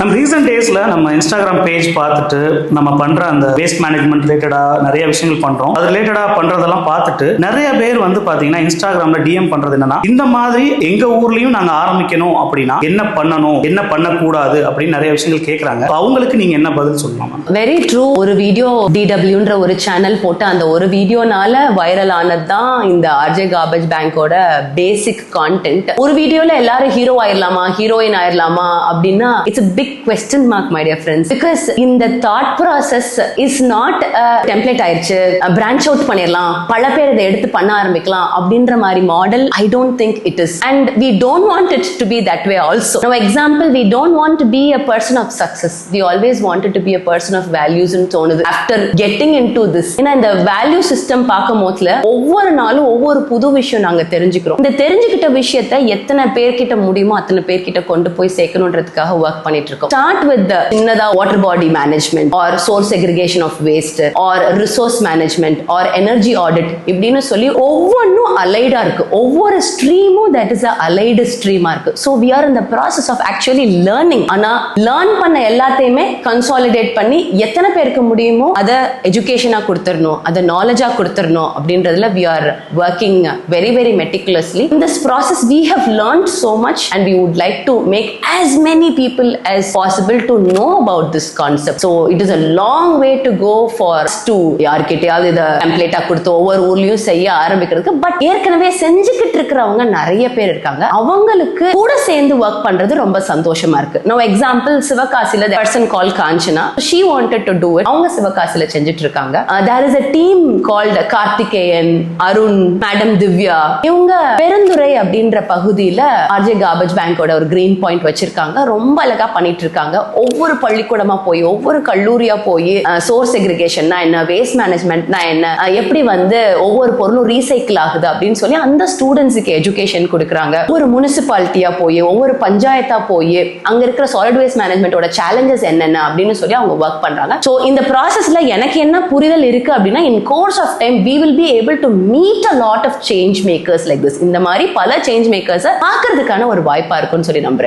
நம்ம ரீசெண்ட் டேஸ்ல நம்ம இன்ஸ்டாகிராம் பேஜ் பார்த்துட்டு நம்ம பண்ற அந்த வேஸ்ட் மேனேஜ்மெண்ட் ரிலேட்டடா நிறைய விஷயங்கள் பண்றோம். அது ரிலேட்டடா பண்றதெல்லாம் பார்த்துட்டு நிறைய பேர் வந்து பாத்தீங்கன்னா இன்ஸ்டாகிராம்ல டிஎம் பண்றது என்னன்னா, இந்த மாதிரி எங்க ஊர்லயும் நாங்க ஆரம்பிக்கணும் அப்படின்னா என்ன பண்ணணும், என்ன பண்ணக்கூடாது அப்படின்னு நிறைய விஷயங்கள் கேட்கறாங்க. அவங்களுக்கு நீங்க என்ன பதில் சொல்லலாம்? Very true. ஒரு வீடியோ DWன்ற ஒரு சேனல் போட்டு அந்த ஒரு வீடியோனால வைரல் ஆனது தான் இந்த ஆர்ஜே கார்பேஜ் பேங்கோட பேசிக் கான்டென்ட். ஒரு வீடியோல எல்லாரும் ஹீரோ ஆயிரலாமா, ஹீரோயின் ஆயிரலாமா அப்படின்னா it's a big question mark my dear friends, because இந்த thought process is not a template ஆயிருச்சு, branch out பண்ணிரலாம், பல பேர் இதை எடுத்து பண்ண ஆரம்பிக்கலாம் அப்படின்ற மாதிரி model I don't think it is, and we don't want it to be that way also. Now example, we don't want to be a person of success, we always wanted to be a person of values ன்னு தோணுது after getting into this. ஏன்னா இந்த value system பார்க்கும் போதுல ஒவ்வொரு நாளும் ஒவ்வொரு புது விஷயம் நாங்க தெரிஞ்சுக்கிறோம். இந்த தெரிஞ்சுக்கிட்ட விஷயத்தை எத்தனை பேர்கிட்ட முடியுமோ அத்தனை பேர்கிட்ட கொண்டு போய் சேர்க்கணுன்றதுக்காக ஒர்க் பண்ணிட்டு இருக்கோம். ஸ்டார்ட் வித் சின்னதா water body management or source segregation of waste or resource management or energy audit இப்படின்னு சொல்லி ஒவ்வொன்றும் அலைடா இருக்கு. ஒவ்வொரு ஸ்ட்ரீமும் தட் இஸ் அ அலைடு ஸ்ட்ரீமா இருக்கு. So we are in the process of actually learning. ஆனா லேர்ன் பண்ண எல்லாத்தையுமே கன்சாலிடேட் பண்ணி எத்தனை பேருக்கு முடியுமோ அதை எஜுகேஷனா கொடுத்துடணும், அதை நாலேஜா கொடுத்துடணும் அப்படின்றதுல we are working very very meticulously. In this process we have learned so much and we would like to make as many people as possible to know about this concept. So it is a long way to go for us to யார்கிட்டயாவது இதை டெம்ப்ளேட்டா கொடுத்து ஒவ்வொரு ஊர்லயும் செய்ய ஆரம்பிக்கிறதுக்கு. But ஏற்கனவே செஞ்சுக்கிட்டு இருக்கிறவங்க நிறைய பேர் இருக்காங்க. அவங்களுக்கு கூட சேர்ந்து ஒர்க் பண்றது ரொம்ப சந்தோஷமா இருக்கு. Now example, சிவகாசில the person called Kanchana, she wanted to do it. அவங்க சிவகாசில செஞ்சுட்டு இருக்காங்க. There is a team called Karthikeyan, Arun, madam Divya, இவங்க பெருந்துறை அப்படின்ற பகுதியில ஆர்ஜே கார்பேஜ் பேங்கோட ஒரு கிரீன் பாயிண்ட் வச்சிருக்காங்க. ரொம்ப அழகா பண்ணிட்டு இருக்காங்க. ஒவ்வொரு பள்ளிக்கூடமா போய் ஒவ்வொரு கல்லூரியா போய் சோர்ஸ் செக்ரிகேஷன்னா என்ன, வேஸ்ட் மேனேஜ்மெண்ட்னா என்ன, எப்படி வந்து ஒவ்வொரு பொருளும் ரீசைக்கிள் ஆகுது அப்படின்னு சொல்லி அந்த ஸ்டூடெண்ட்ஸுக்கு எஜுகேஷன் கொடுக்குறாங்க. ஒரு முனிசிபாலிட்டியா போய் ஒவ்வொரு பஞ்சாயத்தா போய் அங்க இருக்கிற சாலிட் வேஸ்ட் மேனேஜ்மெண்டோட சேலஞ்சஸ் என்னென்ன அப்படின்னு சொல்லி அவங்க ஒர்க் பண்றாங்க. ஸோ இந்த ப்ராசஸ்ல எனக்கு என்ன புரிதல் இருக்கு அப்படின்னா, in course of time we will be able to meet a lot of change makers like this. இந்த மாதிரி பல சேஞ்ச் மேக்கர்ஸ் பார்க்கிறதுக்கான ஒரு வாய்ப்பா இருக்கும்னு சொல்லி நம்புறேன்.